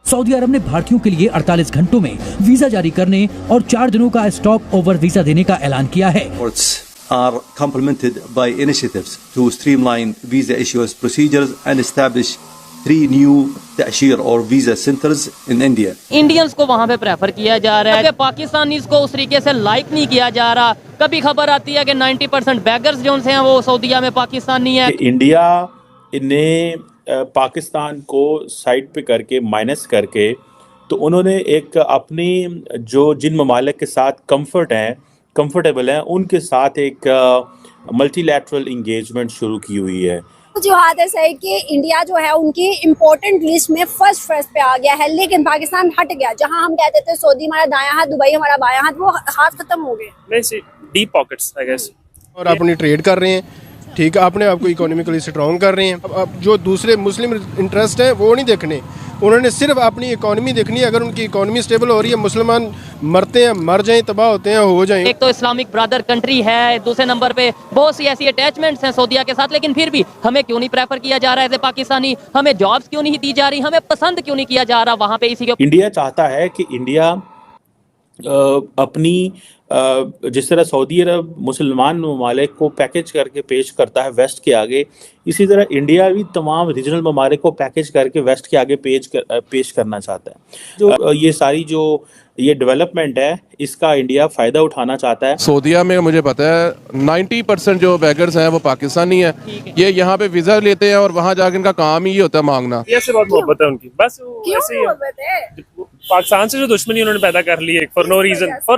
Saudi अरब ने भारतीयों के लिए 48 घंटों में वीजा जारी करने और 4 दिनों का स्टॉप ओवर वीजा देने का ऐलान किया है। Are complemented by initiatives to streamline visa issuance procedures and establish 3 new ta'shir or visa centers in India. Indians को वहाँ पे प्रेफर किया जा रहा है, पाकिस्तानीज को उस तरीके से लाइक नहीं किया जा रहा। कभी खबर आती है कि 90% बैगर्स जो हैं वो सऊदीया में पाकिस्तानी है। इंडिया ने पाकिस्तान को साइड पे करके माइनस करके तो उन्होंने एक अपनी जो जिन ममालिक के साथ कंफर्टेबल हैं उनके साथ एक मल्टीलैटरल इंगेजमेंट शुरू की हुई है। जो हादस है कि इंडिया जो है उनकी इम्पोर्टेंट लिस्ट में फर्स्ट पे आ गया है, लेकिन पाकिस्तान हट गया। जहां हम कहते थे सऊदी हमारा दायां हाथ, दुबई हमारा बायां हाथ, वो हाथ खत्म हो गए। Deep pockets I guess. और अपनी ट्रेड कर रहे हैं, ठीक है, अपने आप को इकोनॉमिकली स्ट्रॉन्ग कर रहे हैं। अब जो दूसरे मुस्लिम इंटरेस्ट हैं वो नहीं देखने, उन्होंने सिर्फ अपनी इकोनॉमी देखनी है। अगर उनकी इकोनॉमी स्टेबल हो रही है, मुसलमान मरते हैं, मर जाएं, तबाह होते हैं, हो जाएं। एक तो इस्लामिक ब्रदर कंट्री है, दूसरे नंबर पे बहुत सी ऐसी अटैचमेंट्स हैं सऊदीया के साथ, लेकिन फिर भी हमें क्यों नहीं प्रेफर किया जा रहा है पाकिस्तानी? हमें जॉब्स क्यों नहीं दी जा रही? हमें पसंद क्यों नहीं किया जा रहा वहाँ पे? इसी के इंडिया चाहता है कि इंडिया अपनी जिस तरह सऊदी अरब मुसलमान ममालिक को पैकेज करके पेश करता है वेस्ट के आगे, इसी तरह इंडिया भी तमाम रीजनल ममालिक को पैकेज करके वेस्ट के आगे पेश करना चाहता है। जो ये सारी जो ये डेवलपमेंट है इसका इंडिया फ़ायदा उठाना चाहता है। सऊदीया में मुझे पता है 90% जो बैगर्स हैं वो पाकिस्तानी हैं। ये यहाँ पे वीज़ा लेते हैं और वहाँ जाकर इनका काम ही ये होता है मांगना। से बहुत मोहब्बत है उनकी, बस ऐसे ही है। पाकिस्तान से जो दुश्मनी उन्होंने पैदा कर ली है फॉर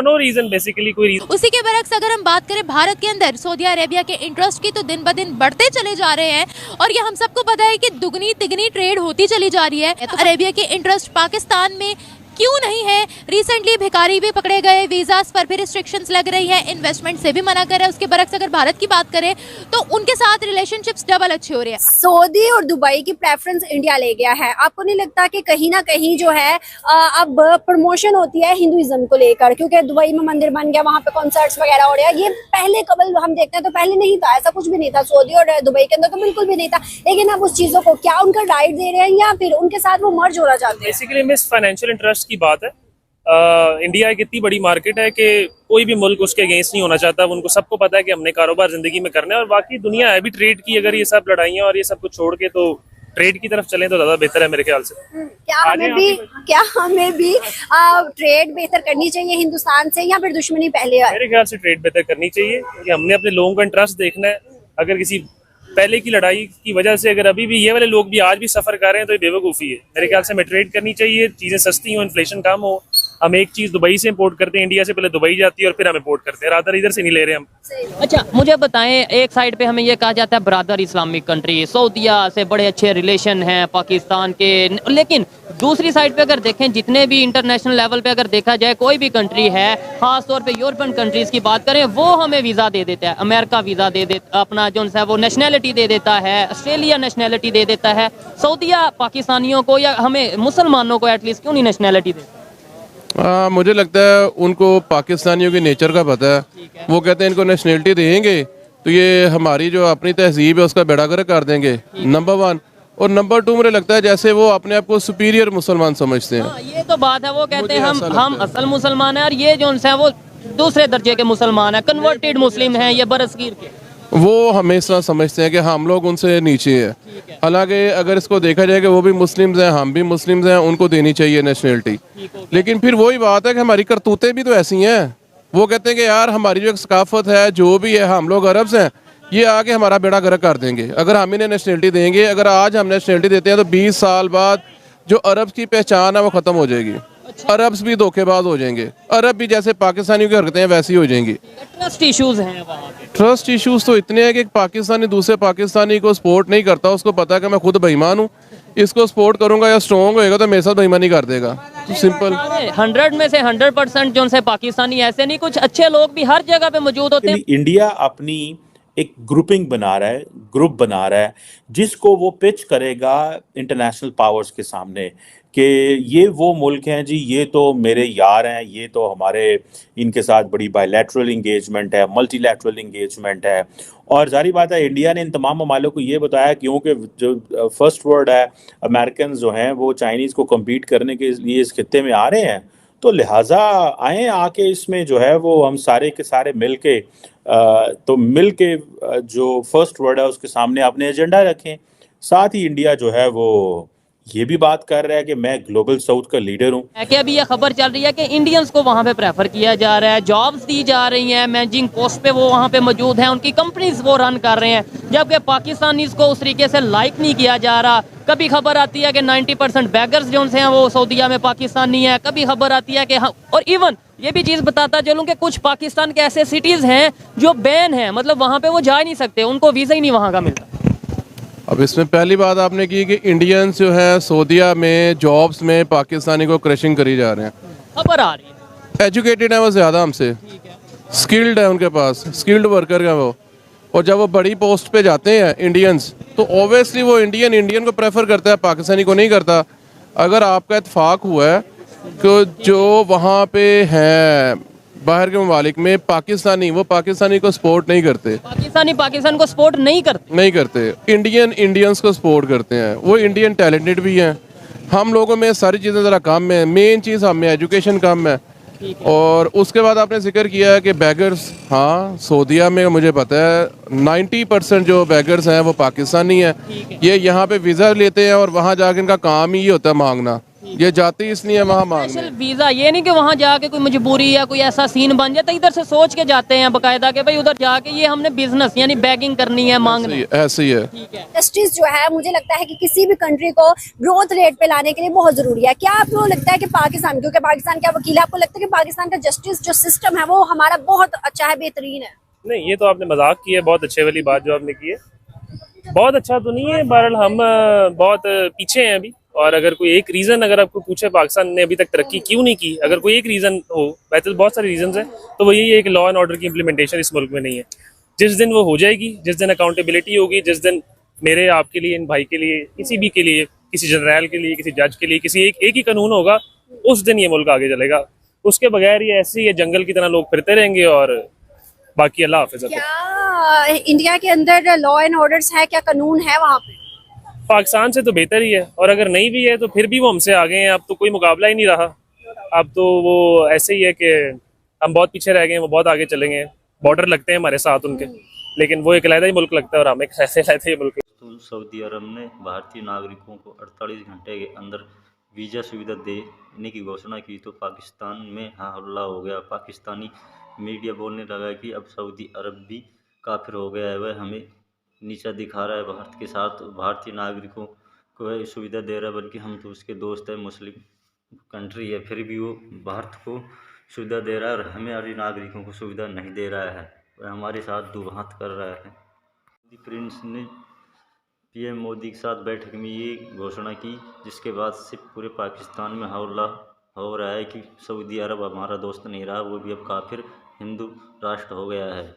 नो रीजन बेसिकली कोई रीजन। उसी के बरक्स अगर हम बात करें भारत के अंदर सऊदी अरेबिया के इंटरेस्ट की, तो दिन ब दिन बढ़ते चले जा रहे हैं और ये हम सबको पता है कि दुगनी तिगनी ट्रेड होती चली जा रही है। तो अरेबिया के इंटरेस्ट पाकिस्तान में क्यों नहीं है? रिसेंटली भिखारी भी पकड़े गए, वीजास पर भी रिस्ट्रिक्शंस लग रही है, इन्वेस्टमेंट से भी मना कर रहे हैं। उसके बरक्स अगर भारत की बात करें तो उनके साथ रिलेशनशिप्स डबल अच्छे हो रहे हैं। सऊदी और दुबई की प्रेफरेंस इंडिया ले गया है। आपको नहीं लगता कि कहीं ना कहीं जो है अब प्रमोशन होती है हिंदुइज्म को लेकर, क्योंकि दुबई में मंदिर बन गया, वहाँ पे कॉन्सर्ट्स वगैरह हो रहे हैं। ये पहले कबल हम देखते हैं तो पहले नहीं था, ऐसा कुछ भी नहीं था। सऊदी और दुबई के अंदर तो बिल्कुल भी नहीं था, लेकिन अब उस चीजों को क्या उनका राइट दे रहे हैं या फिर उनके साथ वो मर्ज होना चाहते हैं? बेसिकली मिस फाइनेंशियल इंटरेस्ट की बात है। इंडिया एक इतनी बड़ी मार्केट है कि कोई भी मुल्क उसके अगेंस्ट नहीं होना चाहता। उनको सबको पता है कि हमने कारोबार जिंदगी में करना है, और बाकी दुनिया है भी ट्रेड की। अगर ये सब लड़ाइयाँ और ये सब कुछ छोड़ के तो ट्रेड की तरफ चलें तो ज्यादा बेहतर है मेरे ख्याल से। क्या हमें भी ट्रेड बेहतर करनी चाहिए हिंदुस्तान से, या फिर दुश्मनी पहले है? मेरे ख्याल से ट्रेड बेहतर करनी चाहिए, क्योंकि हमने अपने लोगों का इंटरेस्ट देखना है। अगर किसी पहले की लड़ाई की वजह से अगर अभी भी ये वाले लोग भी आज भी सफर कर रहे हैं तो ये बेवकूफ़ी है। मेरे ख्याल से हमें ट्रेड करनी चाहिए, चीजें सस्ती हो, इन्फ्लेशन कम हो। हम एक चीज दुबई से इंपोर्ट करते हैं, इंडिया से पहले दुबई जाती है और फिर हम इंपोर्ट करते हैं, रादर इधर से नहीं ले रहे हम। अच्छा मुझे बताएं, एक साइड पे हमें ये कहा जाता है ब्रदर इस्लामिक कंट्री, सऊदीया से बड़े अच्छे रिलेशन हैं पाकिस्तान के, लेकिन दूसरी साइड पे अगर देखें, जितने भी इंटरनेशनल लेवल पे अगर देखा जाए, कोई भी कंट्री है, खास तौर पे यूरोपियन कंट्रीज की बात करें, वो हमें वीज़ा दे देता है। अमेरिका वीज़ा दे देता, अपना जो है वो नेशनैलिटी दे देता है, ऑस्ट्रेलिया नेशनैलिटी दे देता है। सऊदीया पाकिस्तानियों को या हमें मुसलमानों को एटलीस्ट क्यों नहीं नेशनैलिटी देता? मुझे लगता है उनको पाकिस्तानियों के नेचर का पता है। वो कहते हैं इनको नेशनलिटी देंगे तो ये हमारी जो अपनी तहजीब है उसका बेड़ा गर्क कर देंगे, नंबर 1। और नंबर 2 मुझे लगता है जैसे वो अपने आप को सुपीरियर मुसलमान समझते हैं। ये तो बात है, वो कहते हैं हम असल मुसलमान हैं और ये जो है वो दूसरे दर्जे के मुसलमान हैं, कन्वर्टेड मुस्लिम हैं, ये बरसगीर के। वो हमेशा समझते हैं कि हम लोग उनसे नीचे हैं। हालांकि अगर इसको देखा जाए कि वो भी मुस्लिम्स हैं, हम भी मुस्लिम्स हैं, उनको देनी चाहिए नेशनलिटी। लेकिन फिर वही बात है कि हमारी करतूतें भी तो ऐसी हैं। वो कहते हैं कि यार हमारी जो एक सकाफत है, जो भी है, हम लोग अरब्स हैं, ये आके हमारा बेड़ा गर्क कर देंगे अगर हम इन्हें नेशनलिटी देंगे। अगर आज हम नेशनलिटी देते हैं तो 20 साल बाद जो अरब की पहचान है वो ख़त्म हो जाएगी। अरब्स भी धोखेबाज हो जाएंगे, अरब भी जैसे पाकिस्तानियों की हरकतें हैं वैसी हो जाएंगी। ट्रस्ट इश्यूज हैं वहाँ पे। ट्रस्ट इश्यूज तो इतने हैं कि पाकिस्तानी दूसरे पाकिस्तानी को सपोर्ट नहीं करता। उसको पता है कि मैं खुद बेईमान हूँ, इसको सपोर्ट करूंगा या स्ट्रॉन्ग होएगा तो मेरे साथ बेईमानी कर देगा। तो सिंपल 100 में से 100% जो से पाकिस्तानी ऐसे नहीं, कुछ अच्छे लोग भी हर जगह पे मौजूद होते हैं। इंडिया अपनी एक ग्रुपिंग बना रहा है, ग्रुप बना रहा है, जिसको वो पिच करेगा इंटरनेशनल पावर्स के सामने कि ये वो मुल्क हैं जी, ये तो मेरे यार हैं, ये तो हमारे इनके साथ बड़ी बायलैटरल इंगेजमेंट है, मल्टीलैटरल इंगेजमेंट है। और जारी बात है इंडिया ने इन तमाम ममालिक को ये बताया, क्योंकि जो फर्स्ट वर्ल्ड है, अमेरिकन जो हैं वो चाइनीज़ को कम्पीट करने के लिए इस खित्ते में आ रहे हैं, तो लिहाजा आए आके इसमें जो है वो हम सारे के सारे मिल के तो मिल के जो फर्स्ट वर्ल्ड है उसके सामने अपने एजेंडा रखें। साथ ही इंडिया जो है वो ये भी बात कर रहा है कि मैं ग्लोबल साउथ का लीडर हूँ। है कि अभी ये खबर चल रही है कि इंडियंस को वहाँ पे प्रेफर किया जा रहा है, जॉब्स दी जा रही हैं, मैनेजिंग पोस्ट पे वो वहाँ पे मौजूद हैं, उनकी कंपनीज वो रन कर रहे हैं, जबकि पाकिस्तानीज को उस तरीके से लाइक नहीं किया जा रहा। कभी खबर आती है कि 90% बैगर्स जो हैं वो सऊदीया में पाकिस्तानी है, कभी खबर आती है कि और इवन ये भी चीज़ बताता चलूँ कि कुछ पाकिस्तान के ऐसे सिटीज़ हैं जो बैन हैं, मतलब वहाँ पे वो जा नहीं सकते, उनको वीज़ा ही नहीं वहाँ का मिलता। अब इसमें पहली बात आपने की कि इंडियंस जो है सऊदीया में जॉब्स में पाकिस्तानी को क्रशिंग करी जा रहे हैं। खबर आ रही है, एजुकेटेड है वो ज़्यादा हमसे, स्किल्ड है उनके पास, स्किल्ड वर्कर है वो, और जब वो बड़ी पोस्ट पे जाते हैं इंडियंस तो ऑब्वियसली वो इंडियन को प्रेफर करता है, पाकिस्तानी को नहीं करता। अगर आपका इत्तेफाक हुआ है कि जो वहाँ पे हैं बाहर के ममालिक में पाकिस्तानी, वो पाकिस्तानी को सपोर्ट नहीं करते, पाकिस्तान को सपोर्ट नहीं करते, इंडियंस को सपोर्ट करते हैं। वो इंडियन टैलेंटेड भी हैं। हम लोगों में सारी चीज़ें ज़रा कम है, मेन चीज़ हम में एजुकेशन कम है। और उसके बाद आपने जिक्र किया है कि बैगर्स, हाँ सऊदीया में मुझे पता है 90% जो बैगर्स हैं वो पाकिस्तानी हैं। ये यहाँ पे वीज़ा लेते हैं और वहाँ जाके इनका काम ही होता है मांगना, ये जाते ही इसलिए वहाँ मांगने। वीज़ा ये नहीं कि वहाँ जाके कोई मजबूरी या कोई ऐसा सीन बन जाता, इधर से सोच के जाते हैं बाकायदा कि भाई उधर जाके ये हमने बिजनेस यानी बैगिंग करनी है, मांगना। ऐसे ही है। जस्टिस जो है मुझे लगता है कि किसी भी कंट्री को ग्रोथ रेट पे लाने के लिए बहुत जरूरी है। क्या आपको लगता है कि पाकिस्तान, क्योंकि पाकिस्तान का वकील है, आपको लगता है कि पाकिस्तान का जस्टिस जो सिस्टम है वो हमारा बहुत अच्छा है, बेहतरीन है? नहीं, ये तो आपने मजाक की है, बहुत अच्छे वाली बात जो आपने की है, बहुत अच्छा तो नहीं है। बहरहाल हम बहुत पीछे हैं अभी, और अगर कोई एक रीज़न अगर आपको पूछे पाकिस्तान ने अभी तक तरक्की क्यों नहीं की, अगर कोई एक रीज़न हो, वैसे तो बहुत सारे रीजंस हैं, तो वो यही है कि लॉ एंड ऑर्डर की इम्प्लीमेंटेशन इस मुल्क में नहीं है। जिस दिन वो हो जाएगी, जिस दिन अकाउंटेबिलिटी होगी, जिस दिन मेरे आपके लिए, इन भाई के लिए, किसी भी के लिए, किसी जनरल के लिए, किसी जज के लिए, किसी एक ही कानून होगा, उस दिन ये मुल्क आगे चलेगा। उसके बगैर ये ऐसे ही जंगल की तरह लोग फिरते रहेंगे और बाकी अल्लाह हाफिज़। क्या इंडिया के अंदर लॉ एंड ऑर्डर्स है, क्या कानून है वहाँ पे? पाकिस्तान से तो बेहतर ही है, और अगर नहीं भी है तो फिर भी वो हमसे आगे हैं। अब तो कोई मुकाबला ही नहीं रहा, अब तो वो ऐसे ही है कि हम बहुत पीछे रह गए हैं, वो बहुत आगे चलेंगे। बॉर्डर लगते हैं हमारे साथ उनके, लेकिन वो एक अलग ही मुल्क लगता है और हम एक ऐसे अलग ही मुल्क। सऊदी अरब ने भारतीय नागरिकों को 48 घंटे के अंदर वीज़ा सुविधा देने की घोषणा की तो पाकिस्तान में हल्ला हो गया। पाकिस्तानी मीडिया बोलने लगा कि अब सऊदी अरब भी काफिर हो गया है, वह हमें नीचा दिखा रहा है, भारत के साथ भारतीय नागरिकों को वह सुविधा दे रहा है, बल्कि हम तो उसके दोस्त हैं, मुस्लिम कंट्री है, फिर भी वो भारत को सुविधा दे रहा है और हमारे नागरिकों को सुविधा नहीं दे रहा है, वह हमारे साथ दुर्व्यवहार कर रहा है। प्रिंस ने पीएम मोदी के साथ बैठक में ये घोषणा की, जिसके बाद से पूरे पाकिस्तान में हल्ला हो रहा है कि सऊदी अरब हमारा दोस्त नहीं रहा, वो भी अब काफिर हिंदू राष्ट्र हो गया है।